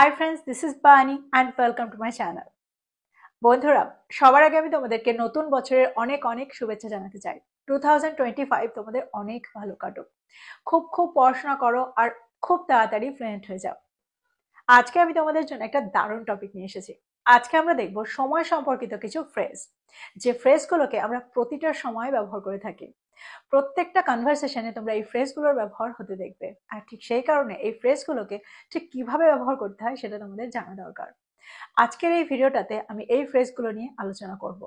Hi friends, this is বানি and welcome to my channel. বন্ধুরা, সবার আগে আমি তোমাদেরকে নতুন বছরের অনেক অনেক শুভেচ্ছা জানাতে চাই। 2025 তোমাদের অনেক ভালো কাটুক। খুব খুব পড়াশোনা করো আর খুব তাড়াতাড়ি ফ্লুয়েন্ট হয়ে যাও। আজকে আমি তোমাদের জন্য একটা দারুণ টপিক নিয়ে এসেছি। আজকে আমরা দেখব সময় সম্পর্কিত কিছু ফ্রেজ, যে ফ্রেজগুলোকে আমরা প্রতিটা সময় ব্যবহার করে থাকি। প্রত্যেকটা কনভারসেশনে তোমরা এই ফ্রেজগুলোর ব্যবহার হতে দেখবে, আর ঠিক সেই কারণে এই ফ্রেজগুলোকে ঠিক কিভাবে ব্যবহার করতে হয় সেটা তোমাদের জানা দরকার। আজকের এই ভিডিওটাতে আমি এই ফ্রেজগুলো নিয়ে আলোচনা করব।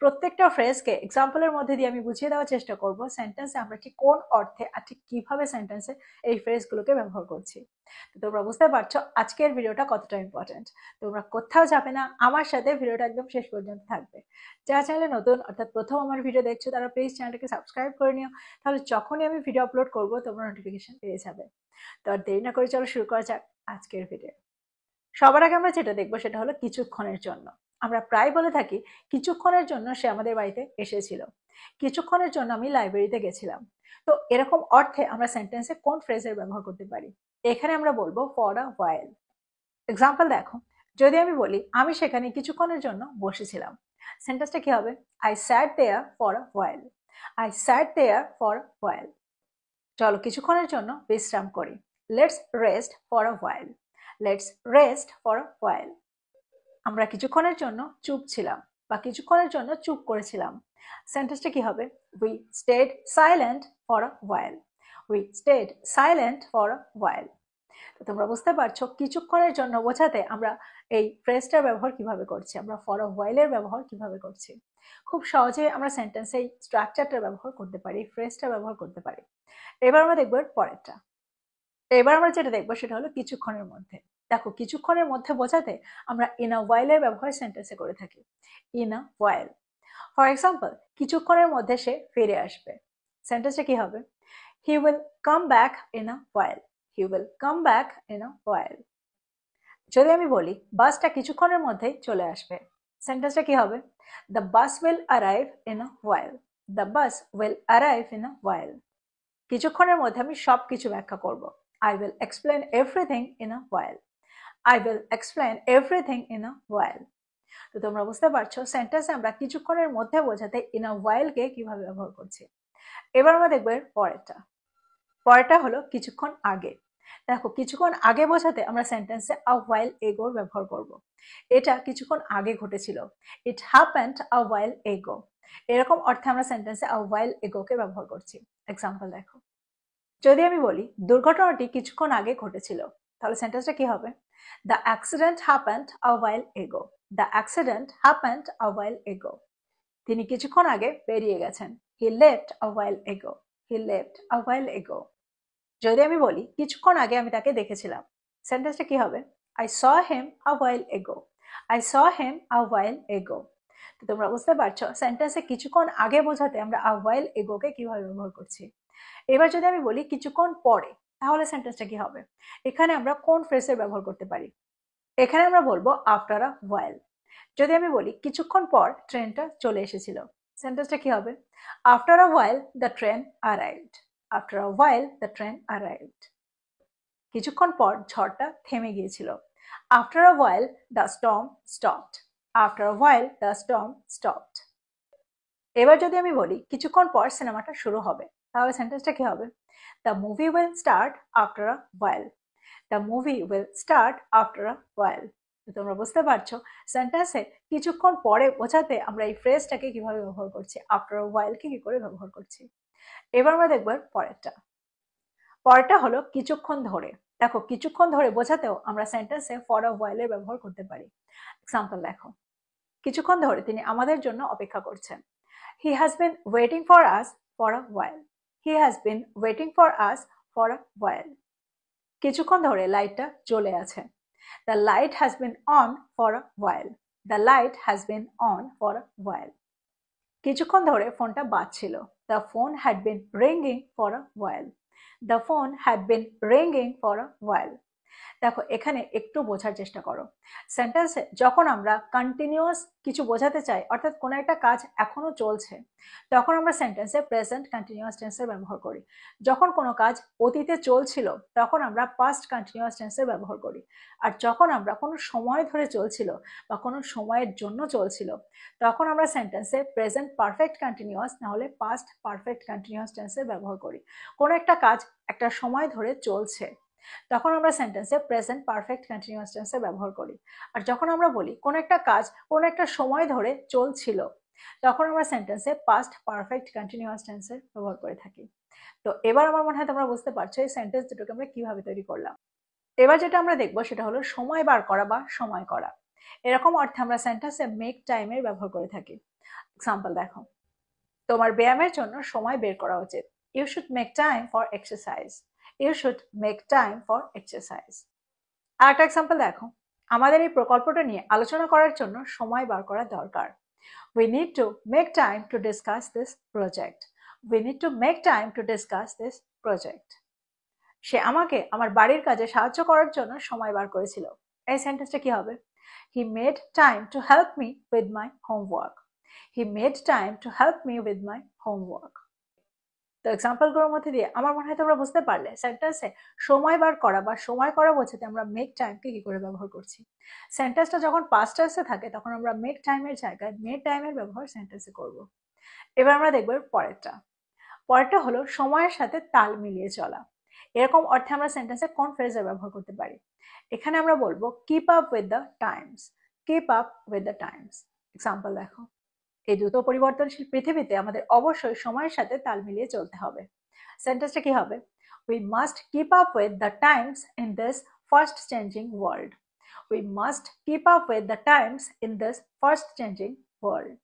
প্রত্যেকটা ফ্রেজকে এক্সাম্পলের মধ্যে দিয়ে আমি বুঝিয়ে দেওয়ার চেষ্টা করব সেন্টেন্সে আমরা ঠিক কোন অর্থে আর ঠিক কিভাবে সেন্টেন্সে এই ফ্রেজগুলোকে ব্যবহার করছি। তো তোমরা বুঝতে পারছো আজকের ভিডিওটা কতটা ইম্পর্টেন্ট। তোমরা কোথাও যাবে না, আমার সাথে ভিডিওটা একদম শেষ পর্যন্ত থাকবে। যারা চ্যানেলে নতুন অর্থাৎ প্রথম আমার ভিডিও দেখছো তারা প্লিজ চ্যানেলটাকে সাবস্ক্রাইব করে নিও, তাহলে যখনই আমি ভিডিও আপলোড করবো তোমরা নোটিফিকেশন পেয়ে যাবে। তো আর দেরি না করে চলো শুরু করা যাক আজকের ভিডিও। সবার আগে আমরা যেটা দেখবো সেটা হলো কিছুক্ষণের জন্য। আমরা প্রায় বলে থাকি কিছুক্ষণের জন্য সে আমাদের বাড়িতে এসেছিল, কিছুক্ষণের জন্য আমি লাইব্রেরিতে গেছিলাম। তো এরকম অর্থে আমরা সেন্টেন্সে কোন ফ্রেজের ব্যবহার করতে পারি? এখানে আমরা বলবো ফর আ হোয়াইল। এক্সাম্পল দেখো, যদি আমি বলি আমি সেখানে কিছুক্ষণের জন্য বসেছিলাম, সেন্টেন্সটা কি হবে? I sat there for a while. I sat there for a while. চলো কিছুক্ষণের জন্য বিশ্রাম করি। Let's rest for a while. Let's rest for a while. আমরা কিছুক্ষণের জন্য চুপ ছিলাম বা কিছুক্ষণের জন্য চুপ করেছিলাম, সেন্টেন্সটা কি হবে? We stayed silent for a while. We stayed silent for a while. তো তোমরা বুঝতে পারছো কিছুক্ষণের জন্য বোঝাতে আমরা এই ফ্রেজটার ব্যবহার কিভাবে করছি, আমরা ফর আ হোয়াইলের ব্যবহার কিভাবে করছি। খুব সহজে আমরা সেন্টেন্সে এই স্ট্রাকচারটা ব্যবহার করতে পারি, ফ্রেজটা ব্যবহার করতে পারি। এবার আমরা দেখবো পরেরটা। এবার আমরা যেটা দেখবো সেটা হলো কিছুক্ষণের মধ্যে। দেখো কিছুক্ষণের মধ্যে বোঝাতে আমরা ইন আ ওয়াইলের ব্যবহার সেন্টেন্সে করে থাকি। In a while. For example, কিছুক্ষণের মধ্যে সে ফিরে আসবে, সেন্টেন্সটা কি হবে? He will come back in a while. He will come back in a while. যদি আমি বলি বাসটা কিছুক্ষণের মধ্যেই চলে আসবে, সেন্টেন্সটা কি হবে? The bus will arrive in a while. The bus will arrive in a while. কিছুক্ষণের মধ্যে আমি সবকিছু ব্যাখ্যা করব। I will explain everything in a while. I will explain everything in a while. তো তোমরা বুঝতে পারছো সেন্টেন্সে আমরা কিছুক্ষণের মধ্যে বোঝাতে ইন আ ওয়াইল কে কিভাবে ব্যবহার করছি। এবার আমরা দেখবো এর পরেরটা। পরেরটা হলো কিছুক্ষণ আগে। দেখো কিছুক্ষণ আগে বোঝাতে আমরা সেন্টেন্সে আ হোয়াইল এগোর ব্যবহার করব। এটা কিছুক্ষণ আগে ঘটেছিল। ইট হ্যাপেন্ড আ হোয়াইল এগো। এরকম অর্থে আমরা সেন্টেন্সে আ হোয়াইল এগোকে ব্যবহার করছি। এক্সাম্পল দেখো, যদি আমি বলি দুর্ঘটনাটি কিছুক্ষণ আগে ঘটেছিল, তাহলে সেন্টেন্সটা কি হবে? The accident happened a while ago. The accident happened a while ago. তিনি কিছুক্ষণ আগে বেরিয়ে গেছেন। হি লেফট আ হোয়াইল এগো। হি লেফট আ হোয়াইল এগো। যদি আমি বলি কিছুক্ষণ আগে আমি তাকে দেখেছিলাম, সেন্টেন্সটা কি হবে? I saw him a while ago. I saw him a while ago. তো তোমরা বুঝতে পারছো সেন্টেন্সে কিছুক্ষণ আগে বোঝাতে আমরা আ হোয়াইল এগোকে কিভাবে ব্যবহার করছি। এবার যদি আমি বলি কিছুক্ষণ পরে, তাহলে সেন্টেন্সটা কি হবে? এখানে আমরা কোন ফ্রেজের ব্যবহার করতে পারি? এখানে আমরা বলবো আফটার আ হোয়াইল। যদি আমি বলি কিছুক্ষণ পর ট্রেনটা চলে এসেছিল, সেন্টেন্সটা কি হবে? After a while the train arrived. After a while the train arrived. কিছুক্ষণ পর ঝড়টা থেমে গিয়েছিল। After a while the storm stopped. After a while the storm stopped. এবার যদি আমি বলি কিছুক্ষণ পর সিনেমাটা শুরু হবে, তাহলে সেন্টেন্সটা কি হবে? The movie will start after a while. The movie will start after a while. তোমরা বুঝতে পারছো সেন্টেন্সে কিছুক্ষণ পরে বোঝাতে আমরা এই ফ্রেজটাকে কিভাবে ব্যবহার করছি, আফটার আ হোয়াইলকে কি করে ব্যবহার করছি। এবার আমরা দেখবো পরেরটা। পরেরটা হলো কিছুক্ষণ ধরে। দেখো কিছুক্ষণ ধরে বোঝাতেও আমরা সেন্টেন্সে ফর আ হোয়াইলের ব্যবহার করতে পারি। এক্সাম্পল দেখো, কিছুক্ষণ ধরে তিনি আমাদের জন্য অপেক্ষা করছেন। He has been waiting for us for a while. He has been waiting for us for a while. কিছুক্ষণ ধরে লাইটটা জ্বলে আছে। The light has been on for a while. The light has been on for a while. কিছুক্ষণ ধরে ফোনটা বাজছিল। The phone had been ringing for a while. The phone had been ringing for a while. দেখো এখানে একটু বোঝার চেষ্টা করো। সেন্টেন্সে যখন আমরা কন্টিনিউয়াস কিছু বোঝাতে চাই, অর্থাৎ কোনো একটা কাজ এখনো চলছে, তখন আমরা সেন্টেন্সে প্রেজেন্ট কন্টিনিউয়াস টেন্সের ব্যবহার করি। যখন কোনো কাজ অতীতে চলছিল, তখন আমরা পাস্ট কন্টিনিউয়াস টেন্সের ব্যবহার করি। আর যখন আমরা কোনো সময় ধরে চলছিল বা কোনো সময়ের জন্য চলছিল, তখন আমরা সেন্টেন্সে প্রেজেন্ট পারফেক্ট কন্টিনিউয়াস না হলে পাস্ট পারফেক্ট কন্টিনিউয়াস টেন্সের ব্যবহার করি। কোনো একটা কাজ একটা সময় ধরে চলছে, তখন আমরা সেন্টেন্সে প্রেজেন্ট পারফেক্ট কন্টিনিউয়াস টেন্সের ব্যবহার করি। আর যখন আমরা বলি কোনো একটা কাজ কোনো একটা সময় ধরে চলছিল, তখন আমরা সেন্টেন্সে পাস্ট পারফেক্ট কন্টিনিউয়াস টেন্সের ব্যবহার করে থাকি। তো এবার আমার মনে হয় তোমরা বুঝতে পারছো এই সেন্টেন্স দুটোকে আমরা কিভাবে তৈরি করলাম। এবার যেটা আমরা দেখবো সেটা হলো সময় বার করা বা সময় করা। এরকম অর্থে আমরা সেন্টেন্সে মেক টাইমের ব্যবহার করে থাকি। এক্সাম্পল দেখো, তোমার ব্যায়ামের জন্য সময় বের করা উচিত। You should make time for exercise. You should make time for exercise. আর একটা এক্সাম্পল দেখো, আমাদের এই প্রকল্পটা নিয়ে আলোচনা করার জন্য সময় বার করা দরকার। We need to make time to discuss this project. We need to make time to discuss this project. সে আমাকে আমার বাড়ির কাজে সাহায্য করার জন্য সময় বার করেছিল। এই সেন্টেন্সটা কি হবে? He made time to help me with my homework. He made time to help me with my homework. তো এক্সাম্পলগুলোর মধ্যে দিয়ে আমার মনে হয় তোমরা বুঝতে পারলে সেন্টেন্সে সময় বার করা বা সময় করা বোঝাতে আমরা মেক টাইমকে কি করে ব্যবহার করছি। সেন্টেন্সটা যখন পাস্ট টেন্সে থাকে তখন আমরা মেক টাইমের জায়গায় মেড টাইমের ব্যবহার সেন্টেন্সে করব। এবার আমরা দেখব পরেরটা হলো সময়ের সাথে তাল মিলিয়ে চলা। এরকম অর্থে আমরা সেন্টেন্সে কোন ফ্রেজের ব্যবহার করতে পারি? এখানে আমরা বলবো keep up with the Times. Keep up with the Times. Example দেখো, এই দ্রুত পরিবর্তনশীল পৃথিবীতে আমাদের অবশ্যই সময়ের সাথে তাল মিলিয়ে চলতে হবে। সেন্টেন্সটা কি হবে? We must keep up with the times in this fast changing world. We must keep up with the times in this fast changing world.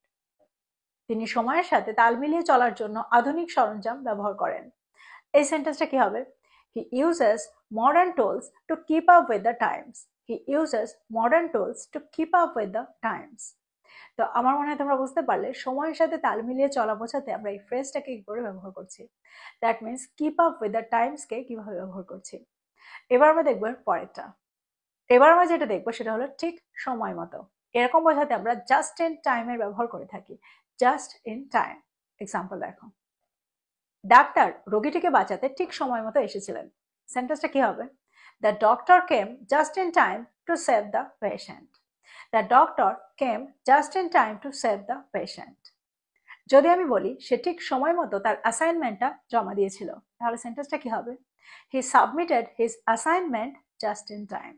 তিনি সময়ের সাথে তাল মিলিয়ে চলার জন্য আধুনিক সরঞ্জাম ব্যবহার করেন। এই সেন্টেন্সটা কি হবে? He uses modern tools to keep up with the times. He uses modern tools to keep up with the times. তো আমার মনে হয় তোমরা বুঝতে পারলে সময়ের সাথে তাল মিলিয়ে চলা বোঝাতে আমরা এই ফ্রেজটাকে কি করে ব্যবহার করছি। That means keep up with the টাইমসকে কিভাবে ব্যবহার করছি। এবার আমরা দেখবো পরেরটা। এবার আমরা যেটা দেখবো সেটা হলো ঠিক সময় মতো। এরকম বোঝাতে আমরা জাস্ট ইন টাইমের ব্যবহার করে থাকি। Just in time. এক্সাম্পল দেখো, ডাক্তার রোগীটিকে বাঁচাতে ঠিক সময় মতো এসেছিলেন। সেন্টেন্সটা কি হবে? The doctor came just in time to save the patient. The doctor came just in time to save the patient. যদি আমি বলি সে ঠিক সময় মতো তার অ্যাসাইনমেন্টটা জমা দিয়েছিল, তাহলে সেন্টেন্সটা কি হবে? He submitted his assignment just in time.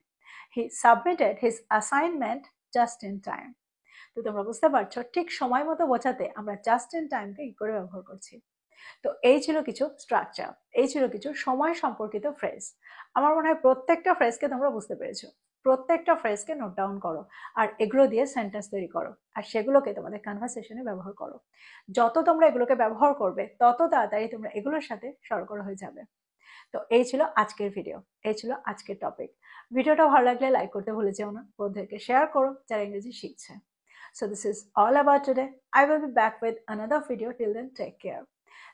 He submitted his assignment just in time. তো তোমরা বুঝতে পারছো ঠিক সময় মতো বোঝাতে আমরা জাস্ট ইন টাইমকে কি করে ব্যবহার করছি। তো এই ছিল কিছু স্ট্রাকচার, এই ছিল কিছু সময় সম্পর্কিত ফ্রেজ। আমার মনে হয় প্রত্যেকটা ফ্রেজকে তোমরা বুঝতে পেরেছো। প্রত্যেকটা ফ্রেজকে নোট ডাউন করো আর এগুলো দিয়ে সেন্টেন্স তৈরি করো আর সেগুলোকে তোমাদের কনভারসেশনে ব্যবহার করো। যত তোমরা এগুলোকে ব্যবহার করবে তত তাড়াতাড়ি তোমরা এগুলোর সাথে সরগর হয়ে যাবে। তো এই ছিল আজকের ভিডিও, এই ছিল আজকের টপিক। ভিডিওটা ভালো লাগলে লাইক করতে ভুলে যেও না, বন্ধুদেরকে শেয়ার করো যারা ইংরেজি শিখছে। So this is all about today. I will be back with another video. Till then, take care.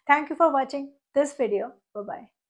Thank you for watching this video. Bye bye.